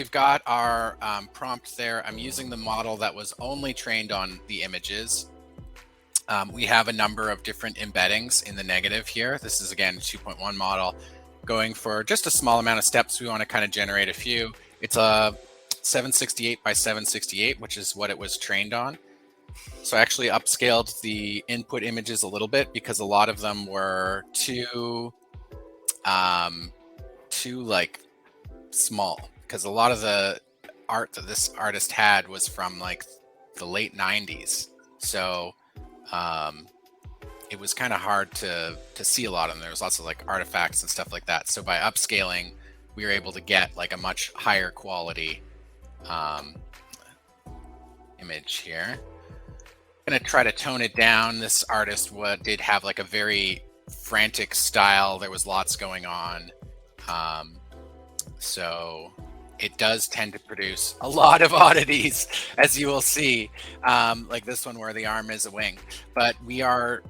we've got our prompt there. I'm using the model that was only trained on the images. We have a number of different embeddings in the negative here. This is again a 2.1 model going for just a small amount of steps. We want to kind of generate a few. It's a 768 by 768, which is what it was trained on. So I actually upscaled the input images a little bit because a lot of them were too like small, because a lot of the art that this artist had was from like the late 90s. So it was kind of hard to see a lot of them. There was lots of like artifacts and stuff like that. So by upscaling, we were able to get like a much higher quality image here. I'm gonna try to tone it down. This artist did have like a very frantic style. There was lots going on. So it does tend to produce a lot of oddities, as you will see, like this one where the arm is a wing. But we are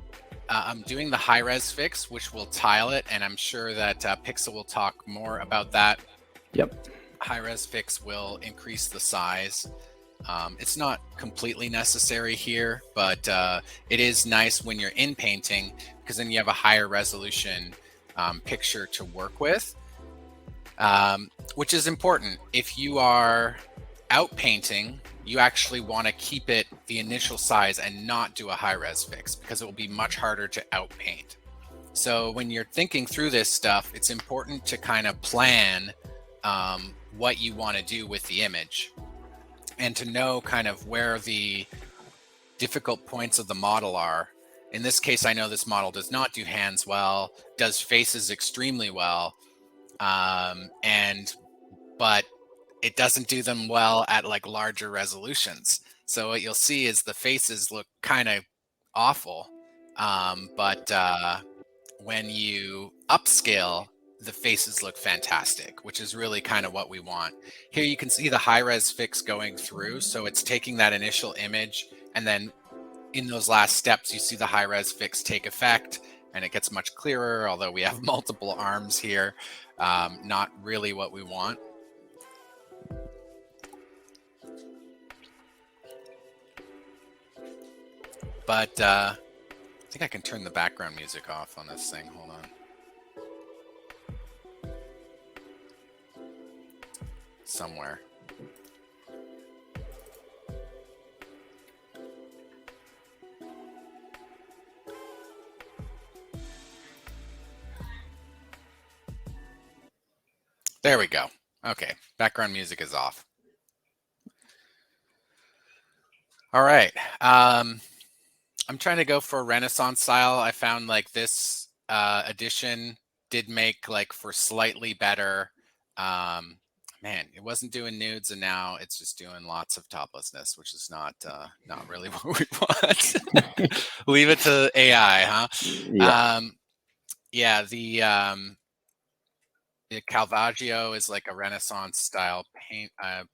doing the high-res fix, which will tile it, and I'm sure that Pixel will talk more about that. Yep. High-res fix will increase the size. It's not completely necessary here, but it is nice when you're in painting, because then you have a higher resolution picture to work with. Which is important. If you are out painting, you actually want to keep it the initial size and not do a high res fix, because it will be much harder to out paint. So when you're thinking through this stuff, it's important to kind of plan what you want to do with the image, and to know kind of where the difficult points of the model are. In this case, I know this model does not do hands well, does faces extremely well, but it doesn't do them well at like larger resolutions. So what you'll see is the faces look kind of awful, but when you upscale, the faces look fantastic, which is really kind of what we want. Here you can see the high res fix going through, so it's taking that initial image, and then in those last steps you see the high res fix take effect, and it gets much clearer, although we have multiple arms here. Not really what we want. But I think I can turn the background music off on this thing. Hold on. Somewhere. There we go. Okay, background music is off. All right. I'm trying to go for a Renaissance style. I found like this edition did make like for slightly better. Man, it wasn't doing nudes, and now it's just doing lots of toplessness, which is not really what we want. Leave it to AI, huh? Yeah. Yeah, the Caravaggio is like a Renaissance style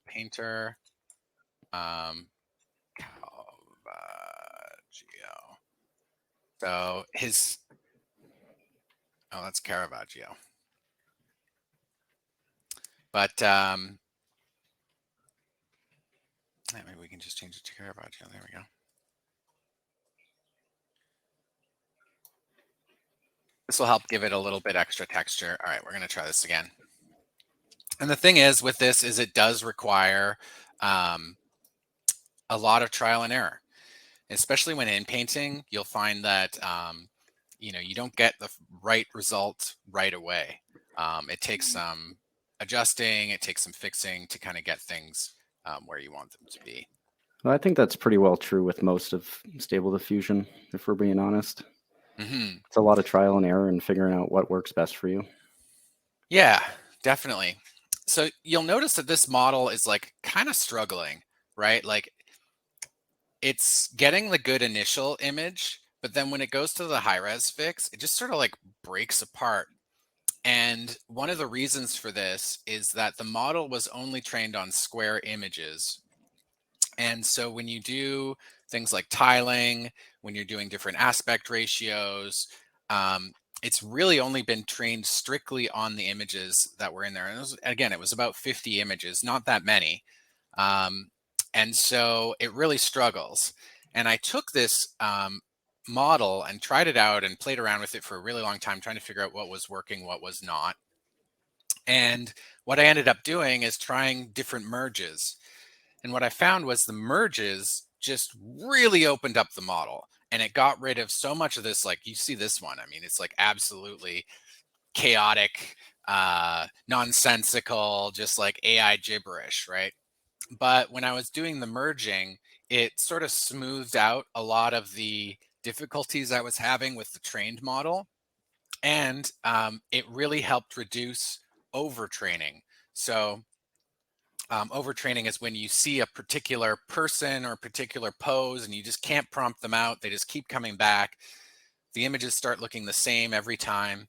painter. Caravaggio. So his, oh, that's Caravaggio. But maybe we can just change it to Caravaggio. There we go. This will help give it a little bit extra texture. All right, we're going to try this again. And the thing is with this is it does require a lot of trial and error, especially when in painting. You'll find that you don't get the right result right away. It takes some adjusting, it takes some fixing to kind of get things where you want them to be. Well, I think that's pretty well true with most of Stable Diffusion, if we're being honest. Mm-hmm. It's a lot of trial and error and figuring out what works best for you. Yeah, definitely. So you'll notice that this model is like kind of struggling, right? Like it's getting the good initial image, but then when it goes to the high res fix, it just sort of like breaks apart. And one of the reasons for this is that the model was only trained on square images. And so when you do things like tiling, when you're doing different aspect ratios, it's really only been trained strictly on the images that were in there. And it was about 50 images, not that many. And so it really struggles. And I took this model and tried it out and played around with it for a really long time, trying to figure out what was working, what was not. And what I ended up doing is trying different merges. And what I found was the merges just really opened up the model, and it got rid of so much of this. Like, you see this one, I mean, it's like absolutely chaotic, nonsensical, just like AI gibberish, right? But when I was doing the merging, it sort of smoothed out a lot of the difficulties I was having with the trained model. And it really helped reduce overtraining. So overtraining is when you see a particular person or a particular pose and you just can't prompt them out. They just keep coming back. The images start looking the same every time.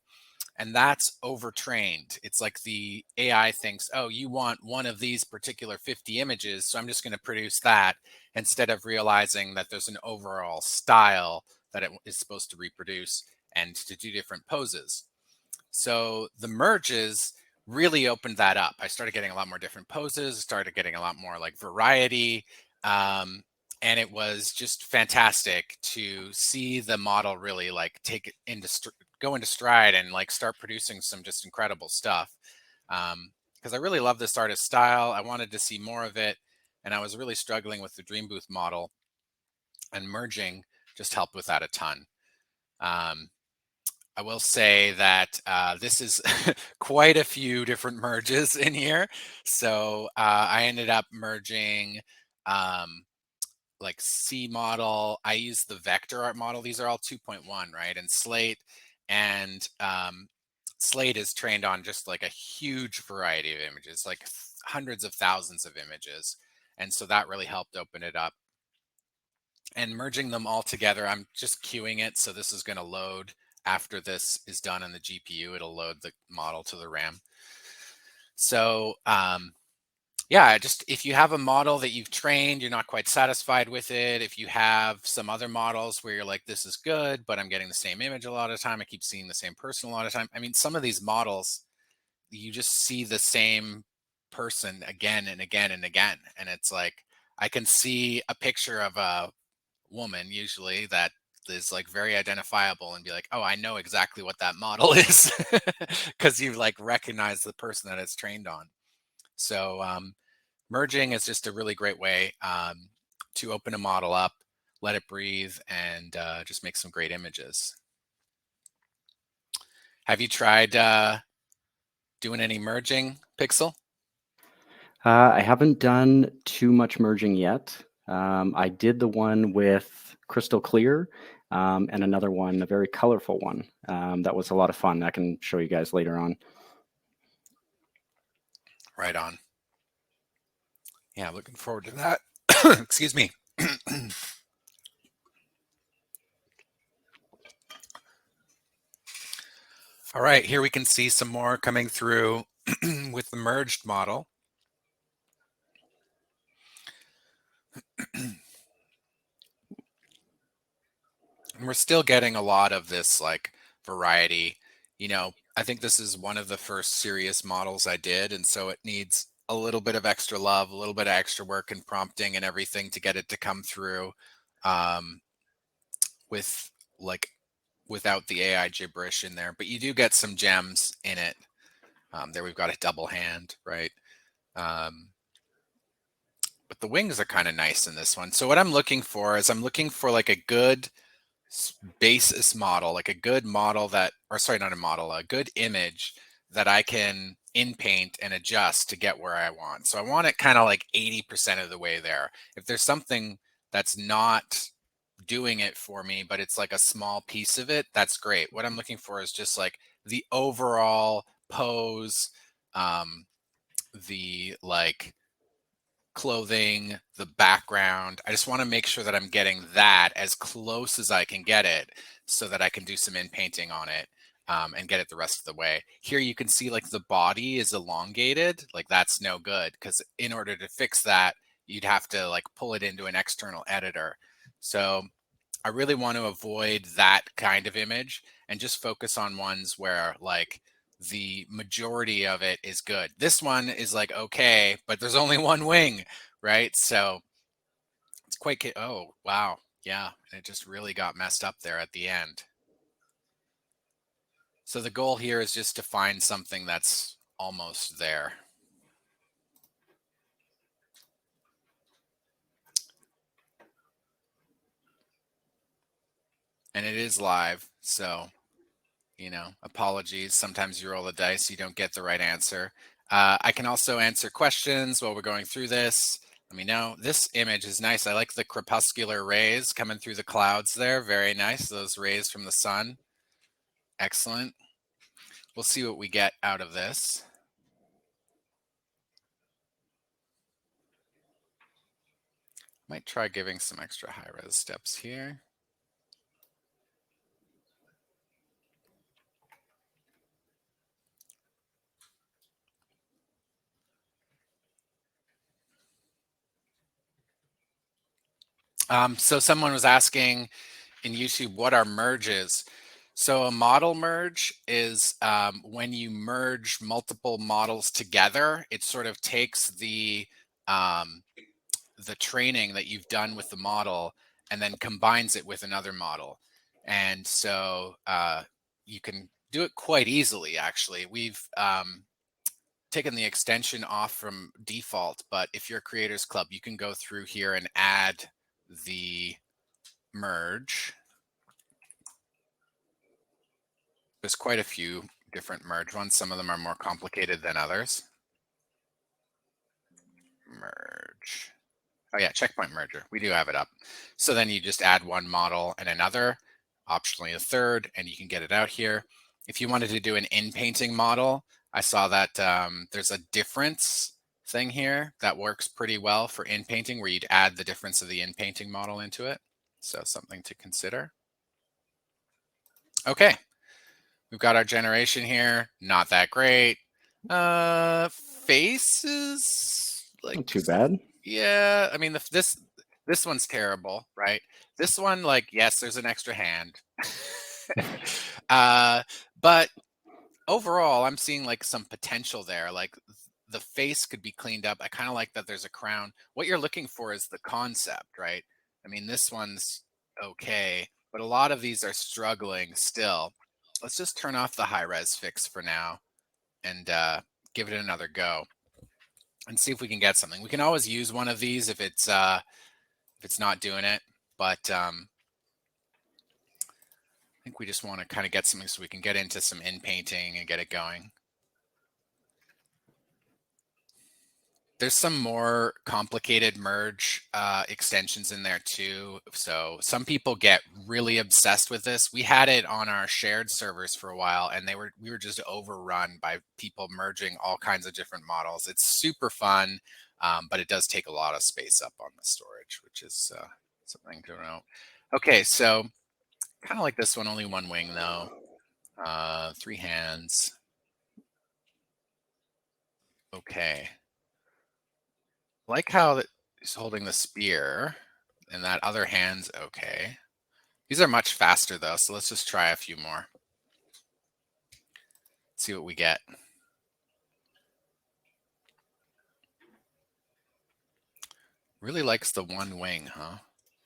And that's overtrained. It's like the AI thinks, oh, you want one of these particular 50 images, so I'm just going to produce that, instead of realizing that there's an overall style that it is supposed to reproduce and to do different poses. So the merges really opened that up. I started getting a lot more different poses, started getting a lot more like variety. And it was just fantastic to see the model really like take it into go into stride and like start producing some just incredible stuff. Because I really love this artist style. I wanted to see more of it, and I was really struggling with the Dream Booth model, and merging just helped with that a ton. I will say that this is quite a few different merges in here. So I ended up merging like C model. I use the vector art model. These are all 2.1, right? And Slate. And Slate is trained on just like a huge variety of images, like hundreds of thousands of images. And so that really helped open it up. And merging them all together, I'm just queuing it. So this is going to load after this is done on the GPU. It'll load the model to the RAM. So yeah, just if you have a model that you've trained, you're not quite satisfied with it. If you have some other models where you're like, this is good, but I'm getting the same image a lot of the time, I keep seeing the same person a lot of time. I mean, some of these models, you just see the same person again and again and again. And it's like, I can see a picture of a woman usually that is like very identifiable and be like, oh, I know exactly what that model is, because you like recognize the person that it's trained on. So merging is just a really great way to open a model up, let it breathe, and just make some great images. Have you tried doing any merging, Pixel? I haven't done too much merging yet. I did the one with crystal clear and another one, a very colorful one. That was a lot of fun. I can show you guys later on. Right on. Yeah, looking forward to that. Excuse me. All right, here we can see some more coming through with the merged model. And we're still getting a lot of this like variety. You know, I think this is one of the first serious models I did, and so it needs a little bit of extra love, a little bit of extra work and prompting and everything to get it to come through with like without the AI gibberish in there. But you do get some gems in it. There we've got a double hand, right? But the wings are kind of nice in this one. So what I'm looking for is I'm looking for like a good basis model, like a good model that, or sorry, not a model, a good image that I can in paint and adjust to get where I want. So I want it kind of like 80% of the way there. If there's something that's not doing it for me, but it's like a small piece of it, that's great. What I'm looking for is just like the overall pose, the like clothing, the background. I just want to make sure that I'm getting that as close as I can get it so that I can do some in painting on it and get it the rest of the way. Here you can see like the body is elongated. Like that's no good, because in order to fix that, you'd have to like pull it into an external editor. So I really want to avoid that kind of image and just focus on ones where like the majority of it is good. This one is like, okay, but there's only one wing, right? So it's quite, oh, wow. Yeah. It just really got messed up there at the end. So the goal here is just to find something that's almost there. And it is live, so, you know, apologies. Sometimes you roll the dice, you don't get the right answer. I can also answer questions while we're going through this. Let me know. This image is nice. I like the crepuscular rays coming through the clouds there. Very nice. Those rays from the sun. Excellent. We'll see what we get out of this. Might try giving some extra high res steps here. So someone was asking in YouTube, what are merges? So a model merge is when you merge multiple models together, it sort of takes the training that you've done with the model and then combines it with another model. And so you can do it quite easily, actually. We've taken the extension off from default, but if you're a Creators Club, you can go through here and add the merge. There's quite a few different merge ones. Some of them are more complicated than others. Merge. Oh yeah, checkpoint merger. We do have it up. So then you just add one model and another, optionally a third, and you can get it out here. If you wanted to do an in-painting model, I saw that there's a difference thing here that works pretty well for in-painting, where you'd add the difference of the in-painting model into it. So something to consider. Okay. We've got our generation here. Not that great. Faces, like, Not too bad. yeah. I mean, this one's terrible, right? This one, like, yes, there's an extra hand. But overall, I'm seeing like some potential there. Like the face could be cleaned up. I kind of like that there's a crown. What you're looking for is the concept, right? I mean, this one's okay, but a lot of these are struggling still. Let's just turn off the high res fix for now and give it another go and see if we can get something. We can always use one of these if it's not doing it, but I think we just want to kind of get something so we can get into some in painting and get it going. There's some more complicated merge extensions in there too. So some people get really obsessed with this. We had it on our shared servers for a while, and we were just overrun by people merging all kinds of different models. It's super fun, but it does take a lot of space up on the storage, which is something to know. Okay, so kind of like this one, only one wing though. 3 hands. Okay. Like how he's holding the spear and that other hand's okay. These are much faster though, so let's just try a few more. See what we get. Really likes the one wing, huh?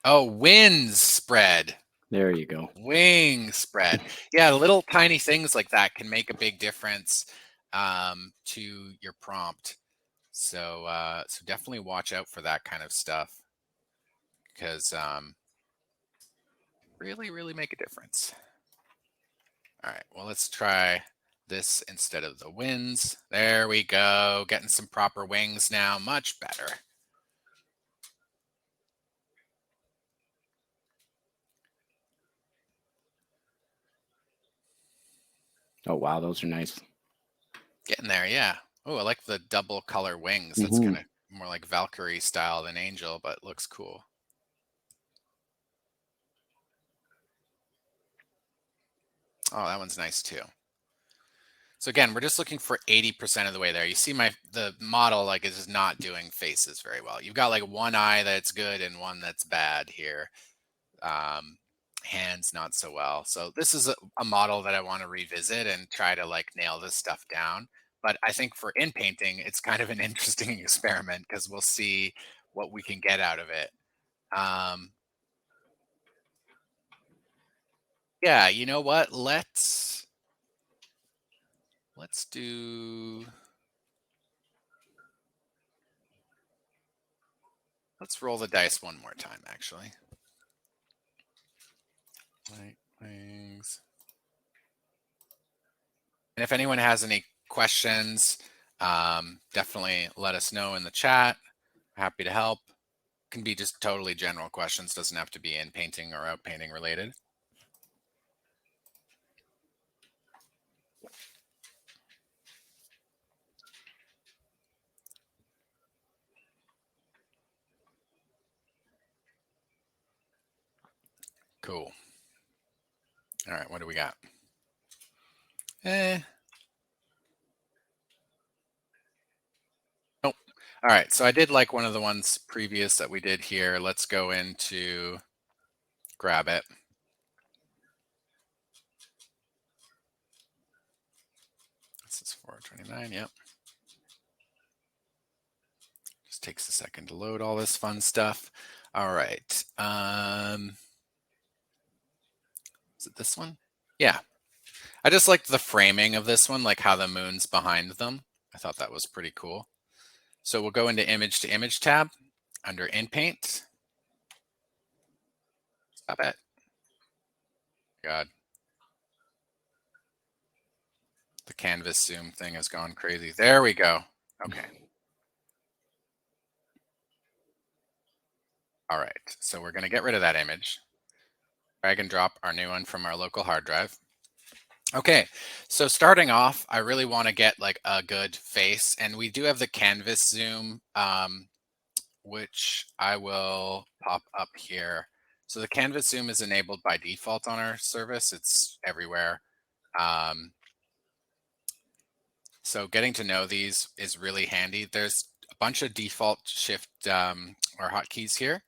Oh, wings spread. There you go. Wing spread. Yeah, little tiny things like that can make a big difference to your prompt. So so definitely watch out for that kind of stuff, because really make a difference. All right, well, let's try this instead of the wings. There we go. Getting some proper wings now. Much better. Oh, wow. Those are nice. Getting there, yeah. Oh, I like the double color wings. That's kind of more like Valkyrie style than Angel, but looks cool. Oh, that one's nice too. So again, we're just looking for 80% of the way there. You see the model like is not doing faces very well. You've got like one eye that's good and one that's bad here. Hands not so well. So this is a model that I want to revisit and try to like nail this stuff down. But I think for in painting, it's kind of an interesting experiment because we'll see what we can get out of it. Yeah, you know what? Let's do, let's roll the dice one more time, actually. White wings. And if anyone has any questions, definitely let us know in the chat. Happy to help. Can be just totally general questions, doesn't have to be in painting or out painting related. Cool. All right, what do we got? Nope. All right, so I did like one of the ones previous that we did here. Let's go into grab it. This is 429, yep. Just takes a second to load all this fun stuff. All right. Is it this one? Yeah. I just liked the framing of this one, like how the moon's behind them. I thought that was pretty cool. So we'll go into image to image tab under Inpaint. Stop it. God. The canvas zoom thing has gone crazy. There we go. Okay. All right. So we're going to get rid of that image. Drag and drop our new one from our local hard drive. Okay, so starting off, I really want to get like a good face, and we do have the canvas zoom, which I will pop up here. So the canvas zoom is enabled by default on our service. It's everywhere. So getting to know these is really handy. There's a bunch of default shift or hotkeys here.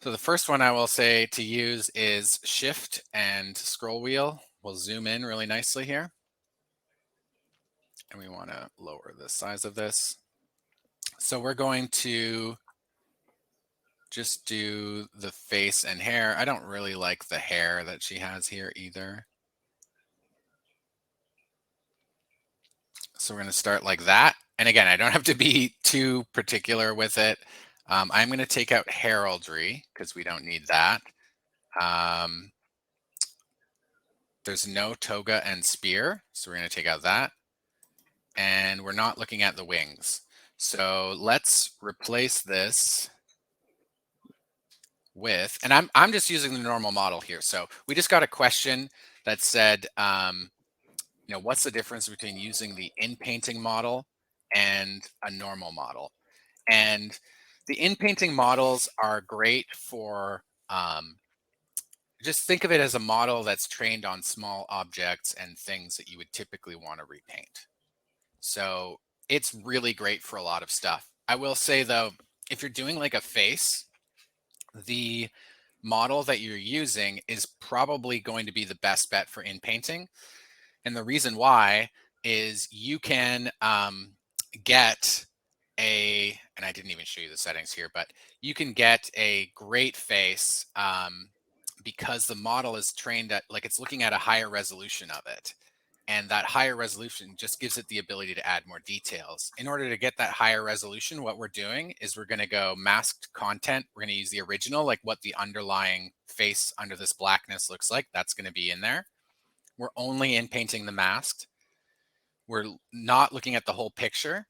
So the first one I will say to use is shift and scroll wheel. We'll zoom in really nicely here. And we want to lower the size of this. So we're going to just do the face and hair. I don't really like the hair that she has here either. So we're going to start like that. And again, I don't have to be too particular with it. I'm going to take out heraldry because we don't need that. There's no toga and spear, so we're going to take out that. And we're not looking at the wings. So let's replace this with, and I'm just using the normal model here. So we just got a question that said, you know, what's the difference between using the in-painting model and a normal model? And the in-painting models are great for, just think of it as a model that's trained on small objects and things that you would typically want to repaint. So it's really great for a lot of stuff. I will say though, if you're doing like a face, the model that you're using is probably going to be the best bet for in painting. And the reason why is you can get and I didn't even show you the settings here, but you can get a great face because the model is trained at, like, it's looking at a higher resolution of it. And that higher resolution just gives it the ability to add more details. In order to get that higher resolution, what we're doing is we're going to go masked content. We're going to use the original, like what the underlying face under this blackness looks like. That's going to be in there. We're only in painting the masked. We're not looking at the whole picture.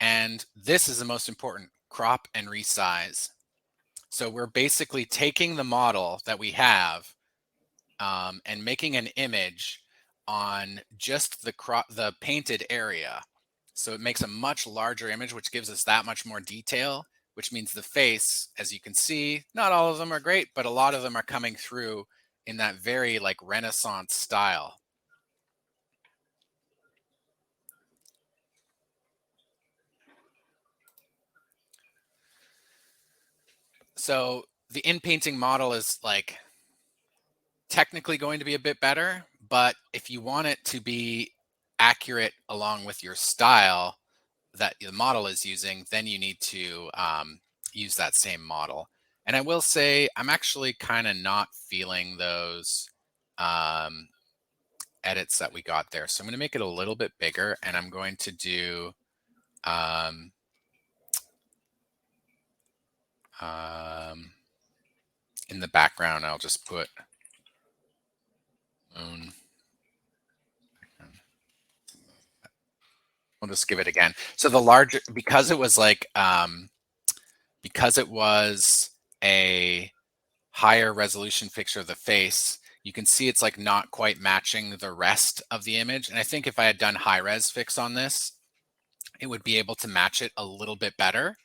And this is the most important, crop and resize. So we're basically taking the model that we have and making an image on just the painted area. So it makes a much larger image, which gives us that much more detail, which means the face, as you can see, not all of them are great, but a lot of them are coming through in that very like Renaissance style. So the in-painting model is like, technically going to be a bit better, but if you want it to be accurate along with your style that the model is using, then you need to use that same model. And I will say, I'm actually kind of not feeling those edits that we got there. So I'm going to make it a little bit bigger, and I'm going to do in the background, I'll just put moon. We'll just give it again. So the larger, because it was like, because it was a higher resolution picture of the face, you can see it's like not quite matching the rest of the image. And I think if I had done high res fix on this, it would be able to match it a little bit better,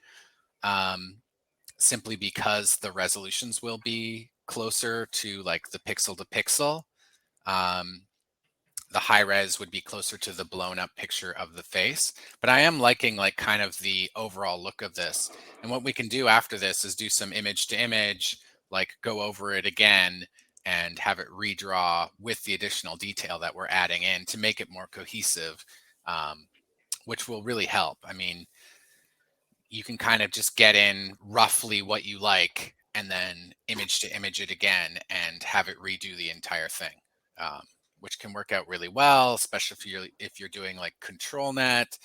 simply because the resolutions will be closer to like the pixel to pixel. The high res would be closer to the blown up picture of the face. But I am liking like kind of the overall look of this. And what we can do after this is do some image to image, like go over it again and have it redraw with the additional detail that we're adding in to make it more cohesive, which will really help. I mean, you can kind of just get in roughly what you like and then image to image it again and have it redo the entire thing. Which can work out really well, especially if you're doing like control net.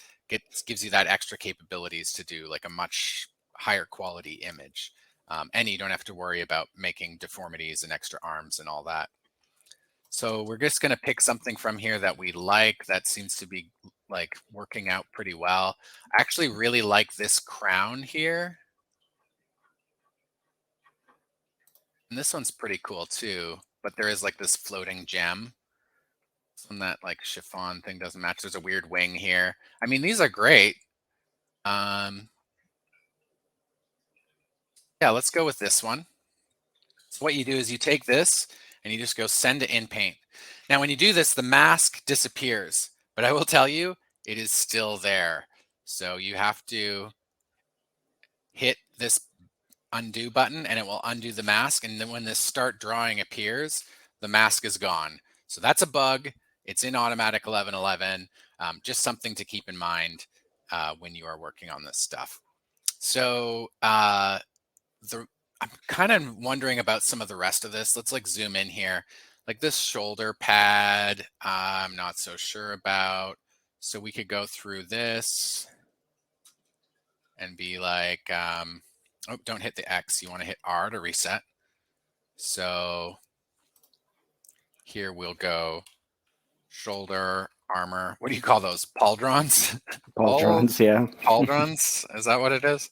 Gives you that extra capabilities to do like a much higher quality image. And you don't have to worry about making deformities and extra arms and all that. So we're just going to pick something from here that we like that seems to be like working out pretty well. I actually really like this crown here. And this one's pretty cool too, but there is like this floating gem. Some that like chiffon thing doesn't match. There's a weird wing here. I mean, these are great. Yeah, let's go with this one. So what you do is you take this and you just go send to Inpaint. Now, when you do this, the mask disappears, but I will tell you, it is still there. So you have to hit this undo button and it will undo the mask. And then when this start drawing appears, the mask is gone. So that's a bug. It's in Automatic1111. Just something to keep in mind when you are working on this stuff. So I'm kind of wondering about some of the rest of this. Let's like zoom in here. Like this shoulder pad, I'm not so sure about. So we could go through this and be like, oh, don't hit the X. You want to hit R to reset. So here we'll go shoulder, armor. What do you call those? Pauldrons? Pauldrons, yeah. Pauldrons? Is that what it is?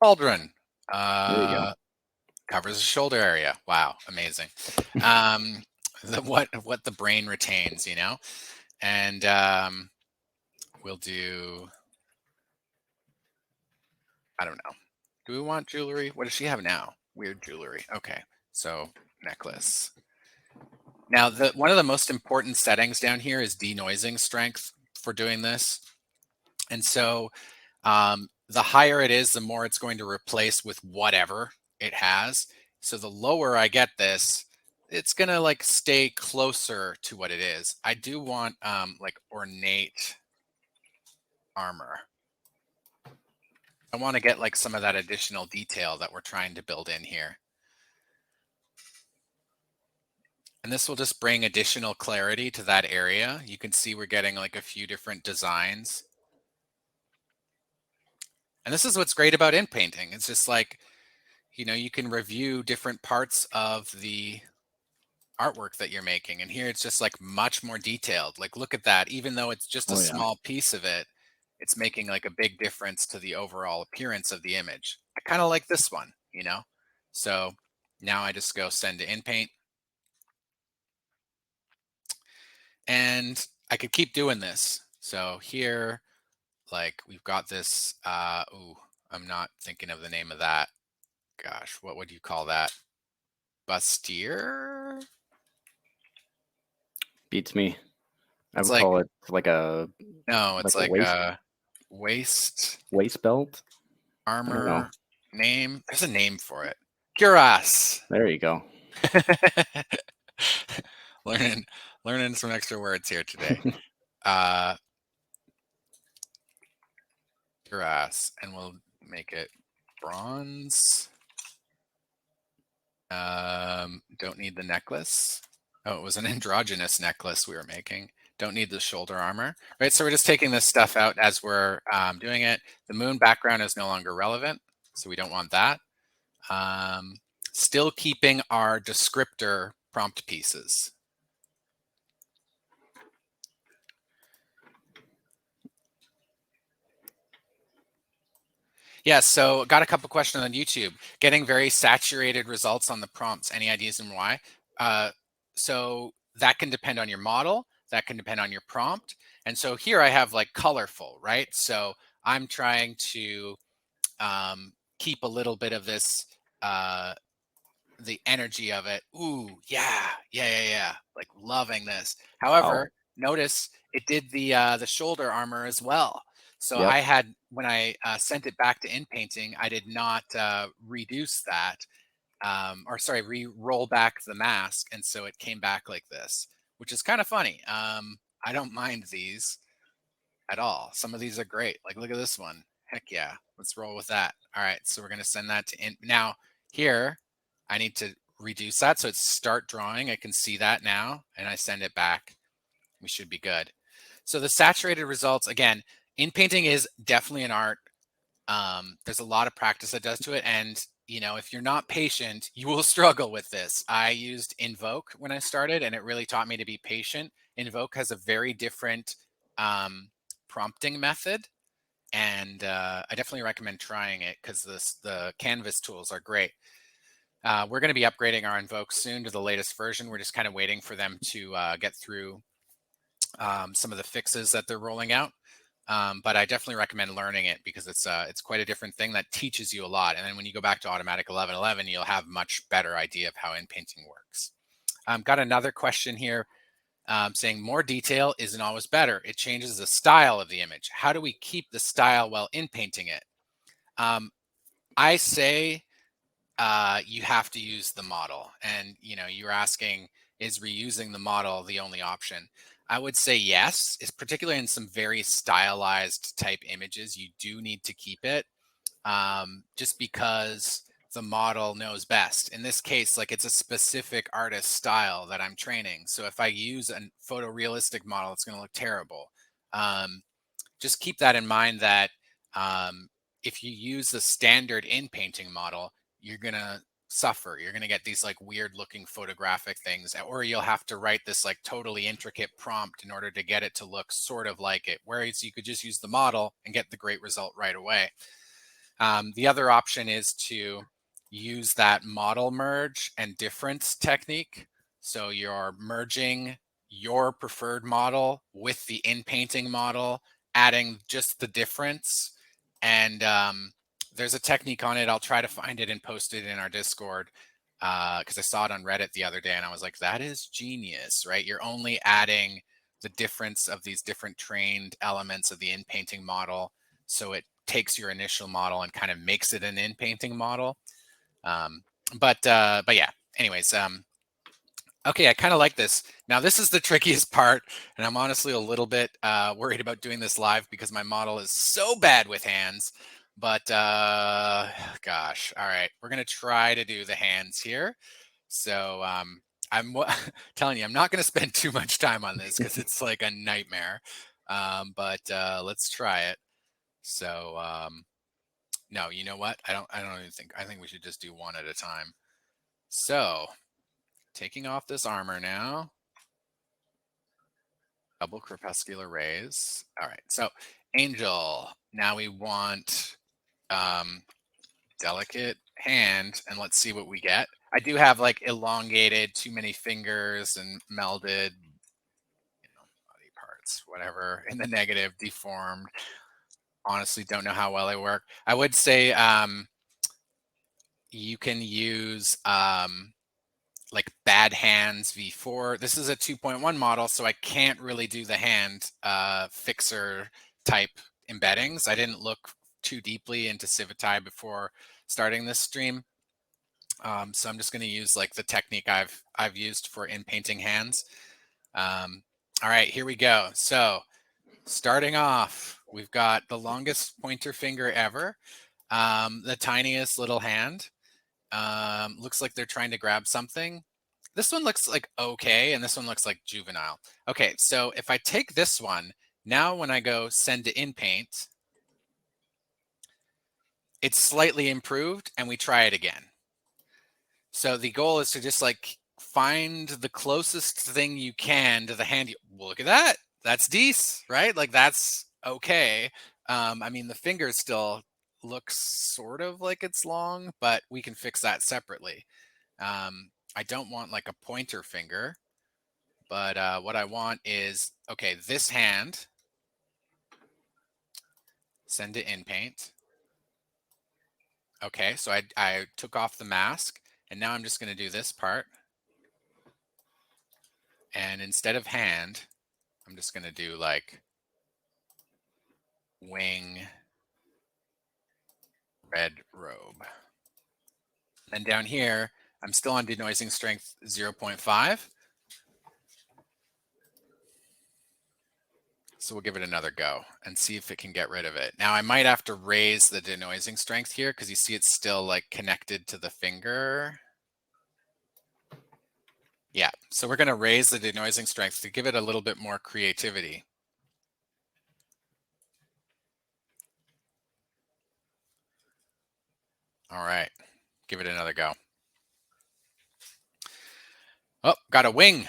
Pauldron. There you go. Covers the shoulder area. Wow, amazing. What the brain retains, you know? And we'll do, I don't know. Do we want jewelry? What does she have now? Weird jewelry. Okay, so necklace. Now, one of the most important settings down here is denoising strength for doing this. And so the higher it is, the more it's going to replace with whatever it has. So the lower I get this, it's going to like stay closer to what it is. I do want like ornate armor. I want to get like some of that additional detail that we're trying to build in here. And this will just bring additional clarity to that area. You can see we're getting like a few different designs. And this is what's great about Inpainting. It's just like, you know, you can review different parts of the artwork that you're making. And here it's just like much more detailed. Like, look at that. Even though it's just a small piece of it, it's making like a big difference to the overall appearance of the image. I kind of like this one, you know? So now I just go send to Inpaint. And I could keep doing this. So here, like we've got this, ooh, I'm not thinking of the name of that. Gosh, what would you call that? Bustier? Beats me. I It's would call it like a no, it's like a waist belt armor name. There's a name for it. Cuirass. There you go. learning some extra words here today. Grass, and we'll make it bronze. Don't need the necklace. Oh, it was an androgynous necklace we were making. Don't need the shoulder armor, right? So we're just taking this stuff out as we're doing it. The moon background is no longer relevant, so we don't want that. Still keeping our descriptor prompt pieces. Yeah, so got a couple questions on YouTube. Getting very saturated results on the prompts. Any ideas on why? So that can depend on your model. That can depend on your prompt. And so here I have like colorful, right? So I'm trying to keep a little bit of this, the energy of it. Ooh, yeah. Like loving this. However, notice it did the shoulder armor as well. So Yep. I had, when I sent it back to Inpainting, I did not reduce that, or sorry, roll back the mask. And so it came back like this, which is kind of funny. I don't mind these at all. Some of these are great. Like, look at this one. Heck yeah. Let's roll with that. All right. So we're going to send that to now here. I need to reduce that. So it's start drawing. I can see that now, and I send it back. We should be good. So the saturated results, again, Inpainting is definitely an art. There's a lot of practice that does to it. And, you know, if you're not patient, you will struggle with this. I used Invoke when I started, and it really taught me to be patient. Invoke has a very different prompting method, and I definitely recommend trying it because the canvas tools are great. We're going to be upgrading our Invoke soon to the latest version. We're just kind of waiting for them to get through some of the fixes that they're rolling out. But I definitely recommend learning it because it's quite a different thing that teaches you a lot. And then when you go back to Automatic1111, you'll have much better idea of how Inpainting works. Got another question here. Saying more detail isn't always better. It changes the style of the image. How do we keep the style while inpainting it? I say you have to use the model. And you know, you're asking, is reusing the model the only option? I would say yes. It's particularly in some very stylized type images, you do need to keep it, just because the model knows best. In this case, like it's a specific artist style that I'm training. So if I use a photorealistic model, it's going to look terrible. Just keep that in mind that if you use the standard Inpainting model, you're going to suffer. You're going to get these like weird looking photographic things, or you'll have to write this like totally intricate prompt in order to get it to look sort of like it. Whereas you could just use the model and get the great result right away. The other option is to use that model merge and difference technique. So you're merging your preferred model with the Inpainting model, adding just the difference. And there's a technique on it. I'll try to find it and post it in our Discord because I saw it on Reddit the other day and I was like, that is genius, right? You're only adding the difference of these different trained elements of the Inpainting model. So it takes your initial model and kind of makes it an Inpainting model. But yeah, anyways, okay, I kind of like this. Now this is the trickiest part, and I'm honestly a little bit worried about doing this live because my model is so bad with hands. But gosh, all right, we're gonna try to do the hands here. So I'm telling you, I'm not gonna spend too much time on this because it's like a nightmare. But let's try it. So no, you know what? I don't even think, I think we should just do one at a time. So taking off this armor now. Double crepuscular rays. All right, so angel. Now we want delicate hand, and let's see what we get. I do have like elongated, too many fingers, and melded, you know, body parts, whatever, in the negative, deformed. Honestly, don't know how well they work. I would say you can use like bad hands v4. This is a 2.1 model, so I can't really do the hand fixer type embeddings. I didn't look too deeply into Civitai before starting this stream. So I'm just going to use like the technique I've used for in painting hands. All right, here we go. So starting off, we've got the longest pointer finger ever, the tiniest little hand. Looks like they're trying to grab something. This one looks like okay, and this one looks like juvenile. Okay, so if I take this one, now when I go send to in paint, it's slightly improved, and we try it again. So the goal is to just like find the closest thing you can to the hand. Look at that. That's decent, right? Like that's okay. I mean, the finger still looks sort of like it's long, but we can fix that separately. I don't want like a pointer finger, but what I want is, okay, this hand, send it in paint. Okay, so I took off the mask, and now I'm just going to do this part. And instead of hand, I'm just going to do like wing, red robe. And down here, I'm still on denoising strength 0.5. So we'll give it another go and see if it can get rid of it. Now I might have to raise the denoising strength here because you see it's still like connected to the finger. Yeah, so we're going to raise the denoising strength to give it a little bit more creativity. All right, give it another go. Oh, got a wing.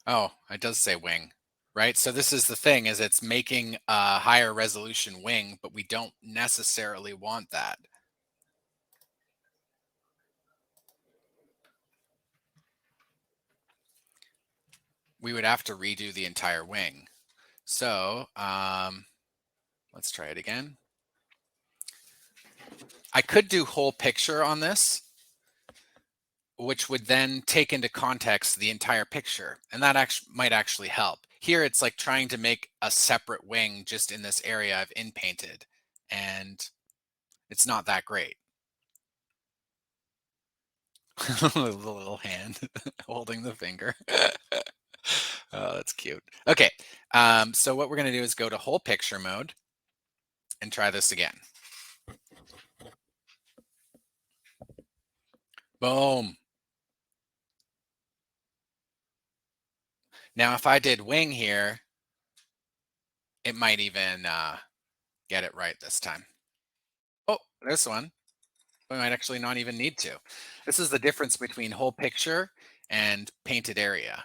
Oh, it does say wing, right? So this is the thing, is it's making a higher resolution wing, but we don't necessarily want that. We would have to redo the entire wing. So let's try it again. I could do whole picture on this, which would then take into context the entire picture, and that might actually help. Here it's like trying to make a separate wing just in this area I've in painted, and it's not that great. The little hand holding the finger. Oh, that's cute. Okay, so what we're going to do is go to whole picture mode and try this again. Boom. Now, if I did wing here, it might even get it right this time. Oh, this one. We might actually not even need to. This is the difference between whole picture and painted area.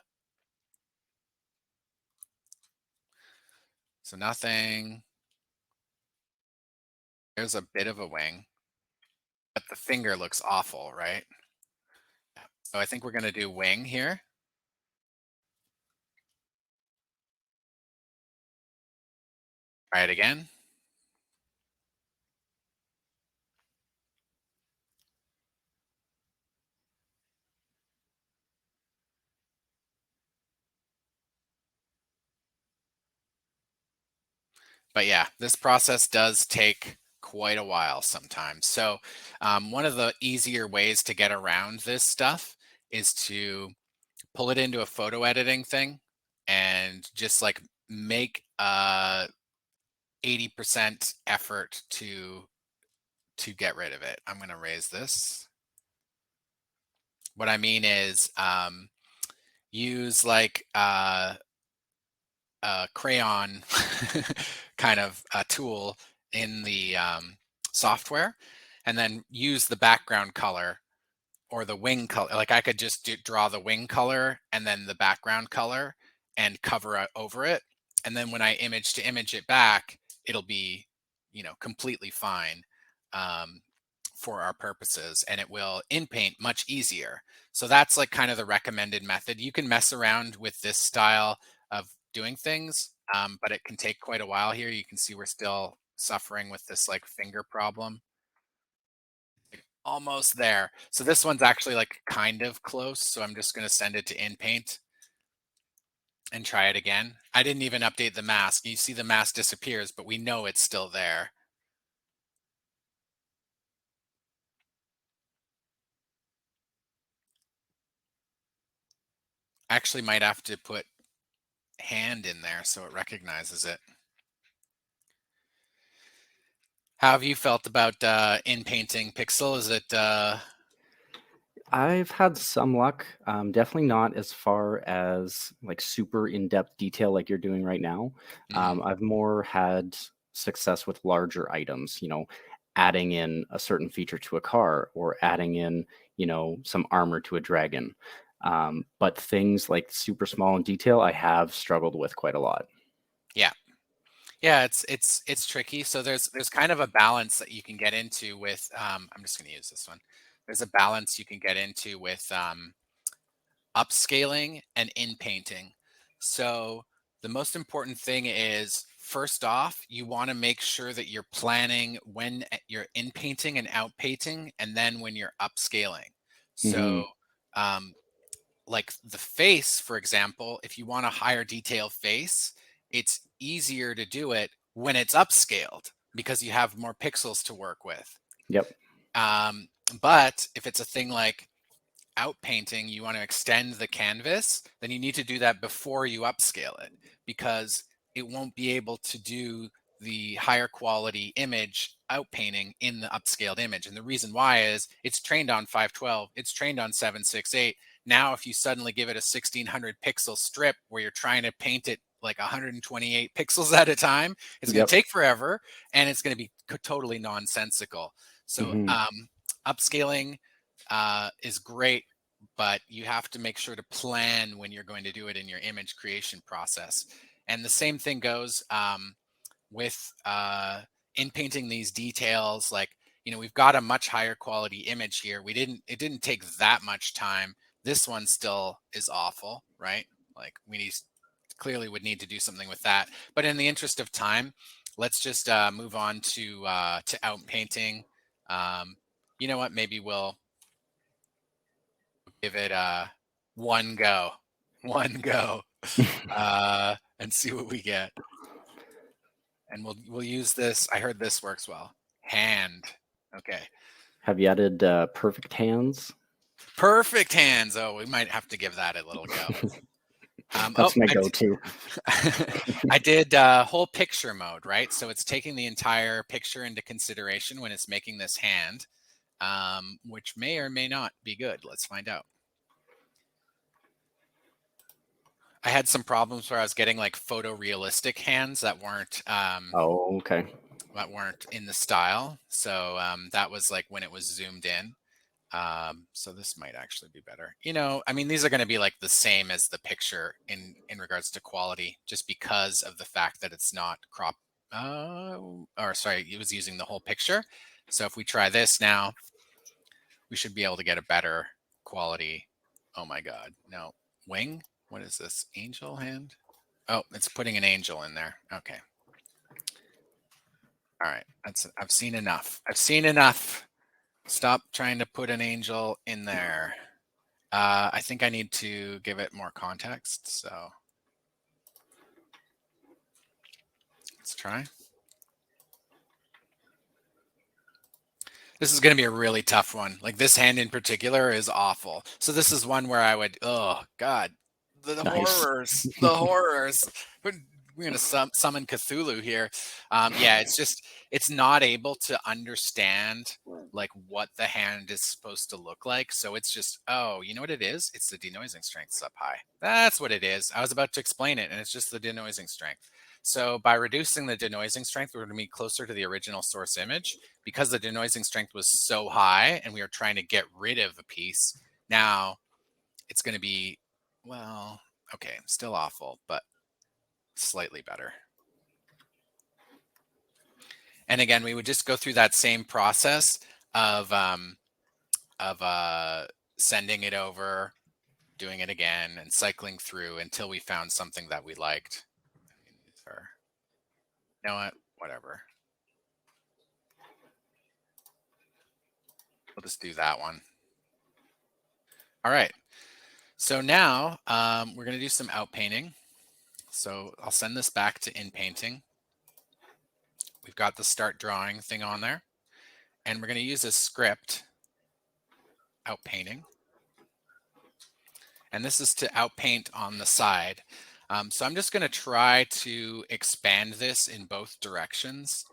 So nothing. There's a bit of a wing, but the finger looks awful, right? So I think we're going to do wing here. Try it again. But yeah, this process does take quite a while sometimes. So one of the easier ways to get around this stuff is to pull it into a photo editing thing and just like make 80% effort to get rid of it. I'm going to raise this. What I mean is use like a crayon kind of a tool in the software, and then use the background color or the wing color. Like I could just draw the wing color and then the background color and cover over it. And then when I image to image it back, it'll be, completely fine for our purposes, and it will in paint much easier. So that's like kind of the recommended method. You can mess around with this style of doing things, but it can take quite a while here. You can see we're still suffering with this like finger problem. Almost there. So this one's actually like kind of close. So I'm just going to send it to in paint and try it again. I didn't even update the mask. You see the mask disappears, but we know it's still there. Actually might have to put hand in there so it recognizes it. How have you felt about in painting Pixel? Is it I've had some luck, definitely not as far as like super in-depth detail like you're doing right now. mhm. I've more had success with larger items, adding in a certain feature to a car or adding in, some armor to a dragon. But things like super small in detail, I have struggled with quite a lot. Yeah. Yeah, it's tricky. So there's kind of a balance that you can get into with I'm just going to use this one. There's a balance you can get into with upscaling and in painting. So the most important thing is first off, you want to make sure that you're planning when you're in painting and out painting, and then when you're upscaling. So Hmm. um, like the face, for example, if you want a higher detail face, it's easier to do it when it's upscaled because you have more pixels to work with. Yep. Um, but if it's a thing like out painting, you want to extend the canvas, then you need to do that before you upscale it because it won't be able to do the higher quality image out painting in the upscaled image. And the reason why is it's trained on 512, it's trained on 768. Now, if you suddenly give it a 1600 pixel strip where you're trying to paint it like 128 pixels at a time, it's going to Yep. take forever and it's going to be totally nonsensical. So, Hmm. upscaling is great, but you have to make sure to plan when you're going to do it in your image creation process. And the same thing goes with in painting these details. Like, we've got a much higher quality image here. It didn't take that much time. This one still is awful, right? Like clearly would need to do something with that. But in the interest of time, let's just move on to out painting. You know what? Maybe we'll give it one go, one go, and see what we get. And we'll use this. I heard this works well. Hand. Okay. Have you added perfect hands? Perfect hands. Oh, we might have to give that a little go. That's my go-to. I did whole picture mode, right? So it's taking the entire picture into consideration when it's making this hand, which may or may not be good. Let's find out. I had some problems where I was getting like photorealistic hands Oh, okay. that weren't in the style. So that was like when it was zoomed in. So this might actually be better. I mean, these are going to be like the same as the picture in regards to quality, just because of the fact that it's not crop. Or sorry, it was using the whole picture. So if we try this now, we should be able to get a better quality. Oh my God, no. Wing? What is this? Angel hand? Oh, it's putting an angel in there. Okay. All right. I've seen enough. I've seen enough. Stop trying to put an angel in there. I think I need to give it more context. So let's try. This is going to be a really tough one. Like this hand in particular is awful. So this is one where I would, oh God, the Nice. horrors, the horrors. We're going to summon Cthulhu here. Yeah, it's not able to understand like what the hand is supposed to look like. So it's just, oh, you know what it is? It's the denoising strength's up high. That's what it is. I was about to explain it, and it's just the denoising strength. So by reducing the denoising strength, we're going to be closer to the original source image. Because the denoising strength was so high and we are trying to get rid of a piece, now it's going to be, well, okay, still awful, but slightly better. And again, we would just go through that same process of sending it over, doing it again, and cycling through until we found something that we liked. You know what? Whatever. We'll just do that one. All right. So now we're going to do some outpainting. So I'll send this back to Inpainting. We've got the start drawing thing on there. And we're going to use a script, outpainting. and this is to outpaint on the side. So I'm just going to try to expand this in both directions,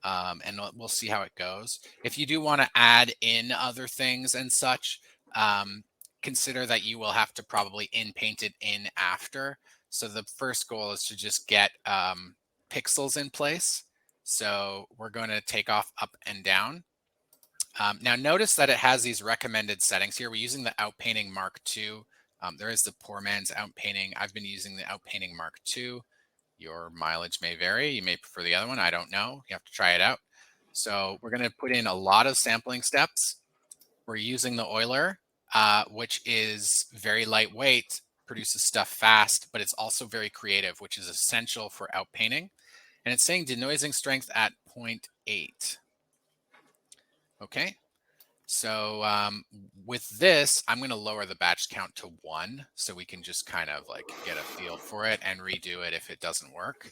and we'll see how it goes. If you do want to add in other things and such, consider that you will have to probably inpaint it in after. So the first goal is to just get pixels in place. So we're going to take off up and down. Now notice that it has these recommended settings here. We're using the Outpainting Mark II. There is the Poor Man's Outpainting. I've been using the Outpainting Mark II. Your mileage may vary. You may prefer the other one. I don't know. You have to try it out. So we're going to put in a lot of sampling steps. We're using the oiler, which is very lightweight, produces stuff fast, but it's also very creative, which is essential for outpainting. And it's saying denoising strength at 0.8. Okay. So with this, I'm going to lower the batch count to 1 so we can just kind of like get a feel for it and redo it if it doesn't work.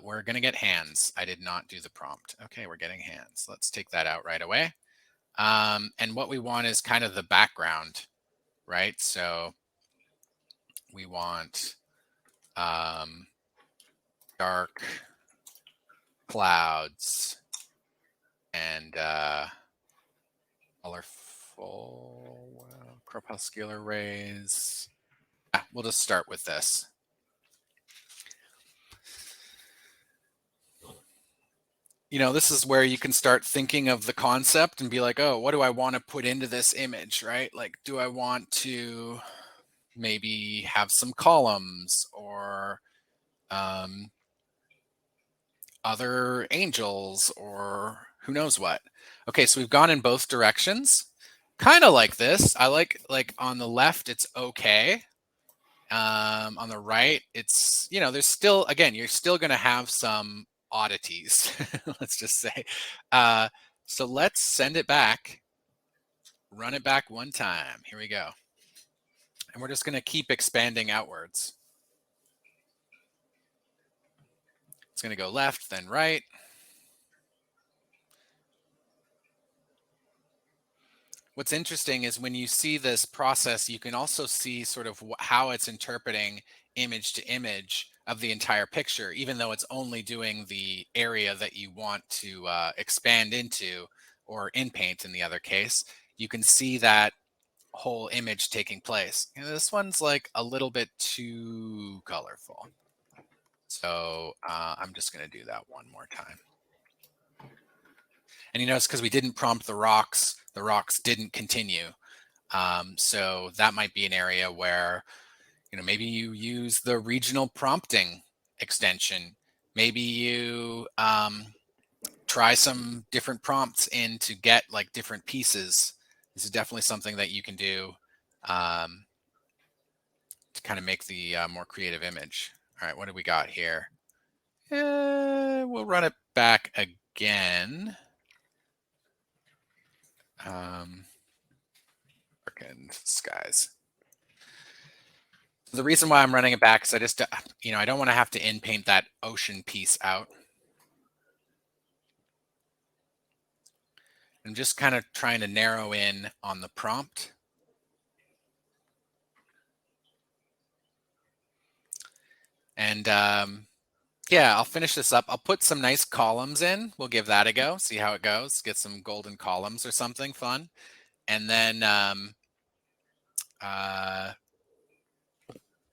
We're going to get hands. I did not do the prompt. Okay, we're getting hands. Let's take that out right away. And what we want is kind of the background, right? So we want dark clouds and colorful corpuscular rays. We'll just start with this. You know, this is where you can start thinking of the concept and be like, oh, what do I want to put into this image, right? Like, do I want to maybe have some columns or other angels or who knows what? Okay, so we've gone in both directions. Kind of like this. I like on the left, it's okay. On the right, it's, you know, there's still, again, you're still going to have some oddities, let's just say. So let's send it back, run it back one time. Here we go. And we're just going to keep expanding outwards. It's going to go left, then right. What's interesting is when you see this process, you can also see sort of how it's interpreting image to image of the entire picture, even though it's only doing the area that you want to expand into, or inpaint in the other case. You can see that whole image taking place. And this one's like a little bit too colorful. So I'm just going to do that one more time. And you notice because we didn't prompt the rocks didn't continue. So that might be an area where, you know, maybe you use the regional prompting extension. Maybe you try some different prompts in to get like different pieces. This is definitely something that you can do to kind of make the more creative image. All right, what do we got here? We'll run it back again. Darkened skies. The reason why I'm running it back is I just, you know, I don't want to have to inpaint that ocean piece out. I'm just kind of trying to narrow in on the prompt. And yeah, I'll finish this up. I'll put some nice columns in. We'll give that a go, see how it goes. Get some golden columns or something fun. And then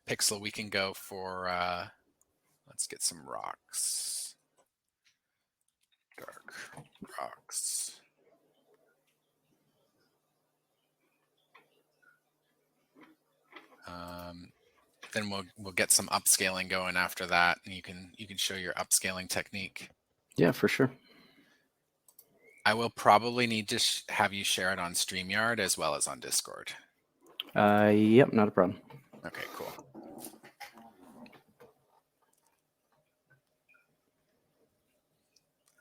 pixel, we can go for, let's get some rocks. Dark rocks. Then we'll get some upscaling going after that, and you can show your upscaling technique. Yeah, for sure. I will probably need to have you share it on StreamYard as well as on Discord. Yep, not a problem. Okay, cool.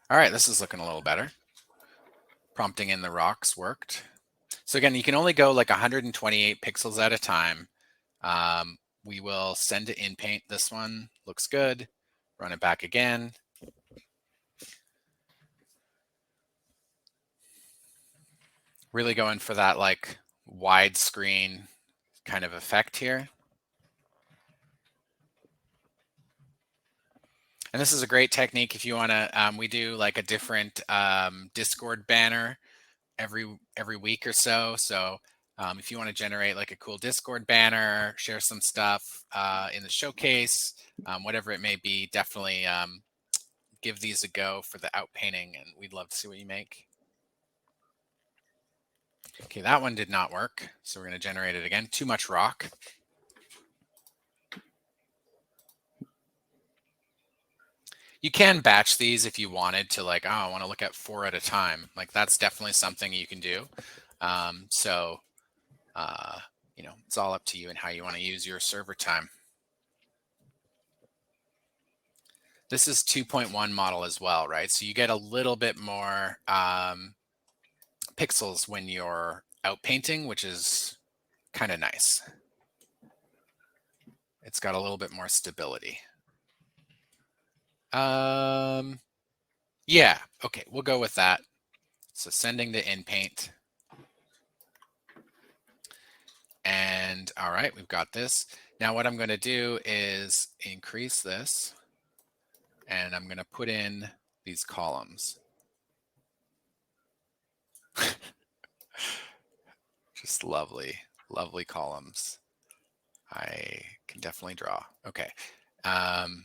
All right, this is looking a little better. Prompting in the rocks worked. So again, you can only go like 128 pixels at a time. We will send to Inpaint. This one looks good. Run it back again. Really going for that like widescreen kind of effect here. And this is a great technique if you want to, we do like a different Discord banner every week or so. So if you want to generate like a cool Discord banner, share some stuff in the showcase, whatever it may be, definitely give these a go for the outpainting, and we'd love to see what you make. Okay, that one did not work. So we're going to generate it again. Too much rock. You can batch these if you wanted to, like, oh, I want to look at 4 at a time. Like that's definitely something you can do. You know, it's all up to you and how you want to use your server time. This is 2.1 model as well, right? So you get a little bit more pixels when you're outpainting, which is kind of nice. It's got a little bit more stability. Yeah, okay, we'll go with that. So sending to Inpaint. And all right, we've got this. Now what I'm going to do is increase this, and I'm going to put in these columns. Just lovely, lovely columns. I can definitely draw. Okay. And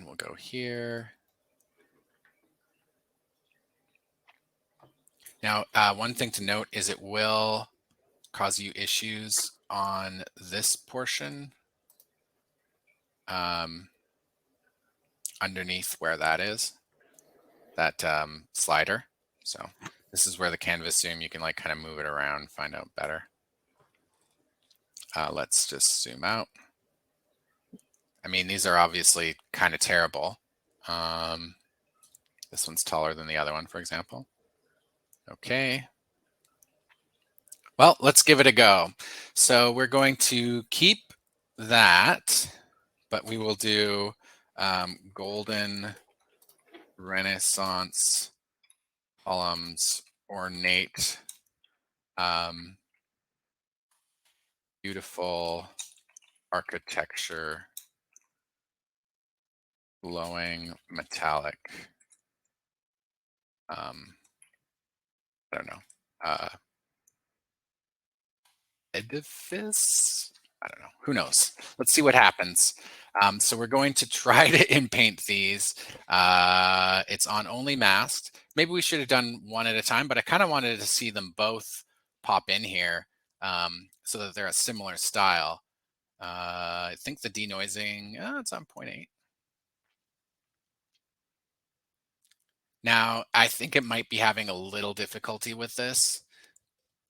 we'll go here. Now, one thing to note is it will cause you issues on this portion underneath where that is, that slider. So this is where the canvas zoom, you can like kind of move it around, find out better. Let's just zoom out. I mean, these are obviously kind of terrible. This one's taller than the other one, for example. Okay. Well, let's give it a go. So we're going to keep that, but we will do golden Renaissance columns, ornate, beautiful architecture, glowing metallic. I don't know. Edifice? I don't know. Who knows? Let's see what happens. So we're going to try to inpaint these. It's on only masked. Maybe we should have done one at a time, but I kind of wanted to see them both pop in here so that they're a similar style. I think the denoising, it's on 0.8. Now, I think it might be having a little difficulty with this,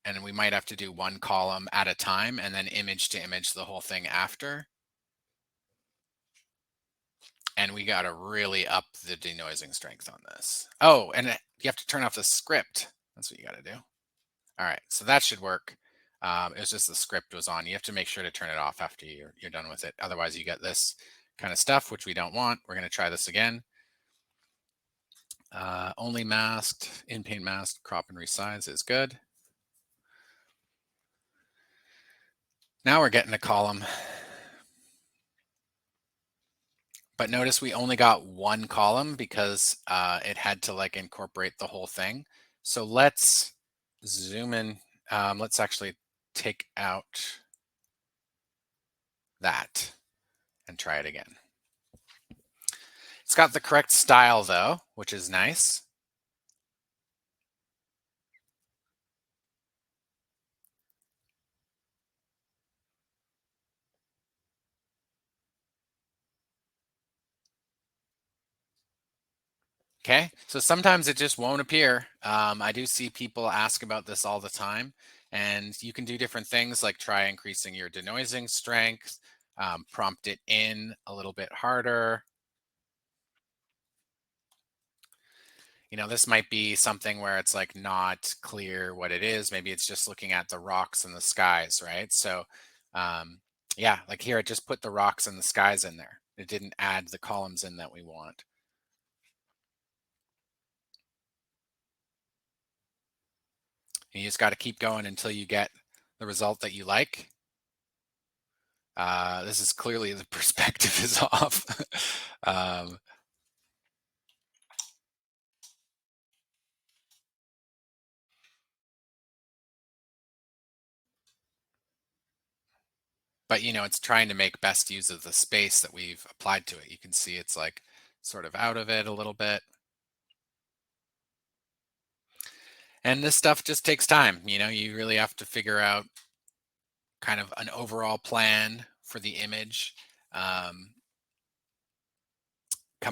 and we might have to do one column at a time and then image to image the whole thing after. And we got to really up the denoising strength on this. Oh, and you have to turn off the script. That's what you got to do. All right, so that should work. It was just the script was on. You have to make sure to turn it off after you're done with it. Otherwise, you get this kind of stuff, which we don't want. We're going to try this again. Only masked, in-paint masked, crop and resize is good. Now we're getting a column. But notice we only got one column because it had to like incorporate the whole thing. So let's zoom in. Let's actually take out that and try it again. It's got the correct style though, which is nice. Okay, so sometimes it just won't appear. I do see people ask about this all the time, and you can do different things like try increasing your denoising strength, prompt it in a little bit harder. You know, this might be something where it's like not clear what it is. Maybe it's just looking at the rocks and the skies, right? So yeah, like here, it just put the rocks and the skies in there. It didn't add the columns in that we want. And you just got to keep going until you get the result that you like. This is clearly the perspective is off. But it's trying to make best use of the space that we've applied to it. You can see it's like sort of out of it a little bit. And this stuff just takes time. You really have to figure out kind of an overall plan for the image, come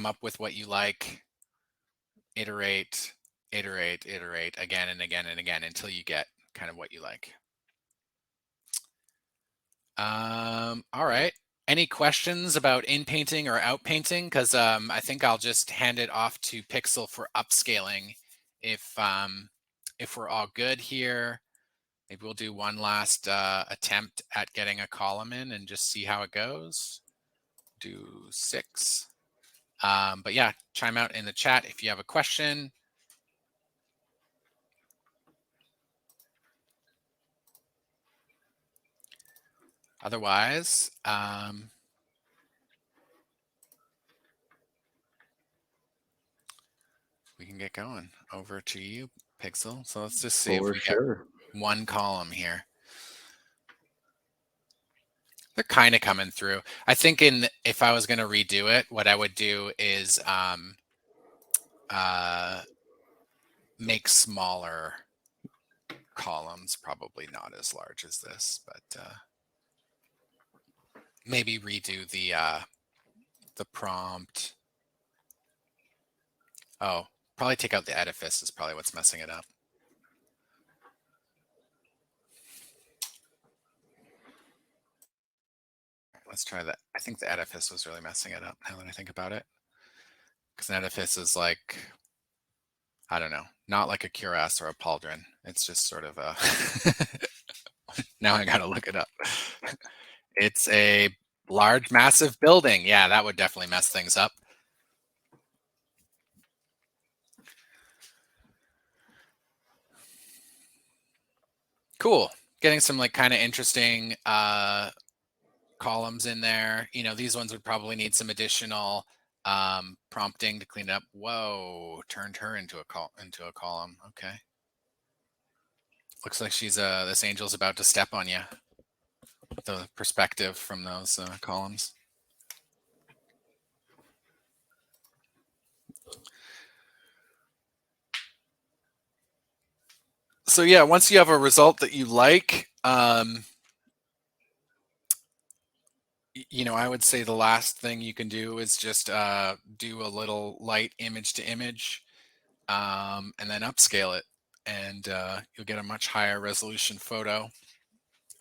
up with what you like, iterate again and again and again until you get kind of what you like. All right. Any questions about inpainting or outpainting? Because I think I'll just hand it off to Pixel for upscaling. If we're all good here, maybe we'll do one last attempt at getting a column in and just see how it goes. Do 6. But yeah, chime out in the chat if you have a question. Otherwise, we can get going. Over to you, Pixel. So let's just see if we get one column here. They're kind of coming through. I think if I was going to redo it, what I would do is make smaller columns, probably not as large as this, but maybe redo the prompt. Oh, probably take out the edifice is probably what's messing it up. Let's try that. I think the edifice was really messing it up now that I think about it. Because an edifice is like, I don't know, not like a cuirass or a pauldron. It's just sort of a, now I gotta look it up. It's a large, massive building. Yeah, that would definitely mess things up. Cool. Getting some like kind of interesting columns in there. These ones would probably need some additional prompting to clean it up. Whoa, turned her into a column. Okay. Looks like she's this angel's about to step on you. The perspective from those columns. So yeah, once you have a result that you like, I would say the last thing you can do is just do a little light image to image, and then upscale it, and you'll get a much higher resolution photo.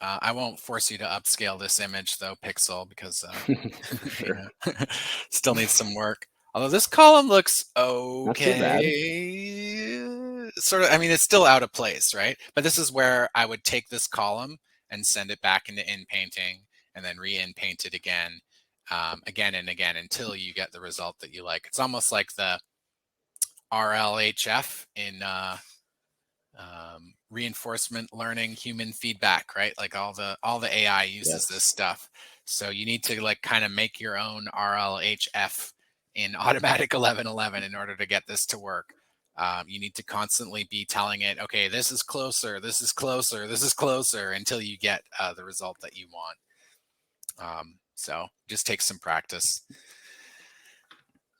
I won't force you to upscale this image though, Pixel, because sure. Still needs some work. Although this column looks okay. Sort of, I mean, it's still out of place, right? But this is where I would take this column and send it back into Inpainting and then re-inpaint it again, again and again until you get the result that you like. It's almost like the RLHF in reinforcement learning human feedback, right? Like all the AI uses this stuff. So you need to like kind of make your own RLHF in Automatic1111 in order to get this to work. You need to constantly be telling it, okay, this is closer, this is closer, this is closer until you get the result that you want. So just take some practice.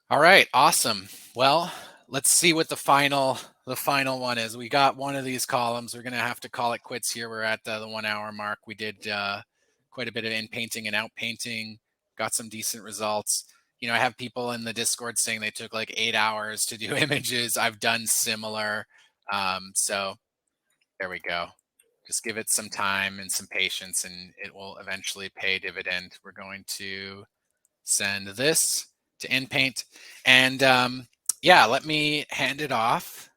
All right, awesome. Well, let's see what the final one is. We got one of these columns. We're going to have to call it quits here. We're at the 1 hour mark. We did quite a bit of inpainting and outpainting, got some decent results. I have people in the Discord saying they took like 8 hours to do images. I've done similar. So there we go. Just give it some time and some patience and it will eventually pay dividend. We're going to send this to Inpaint. And yeah, let me hand it off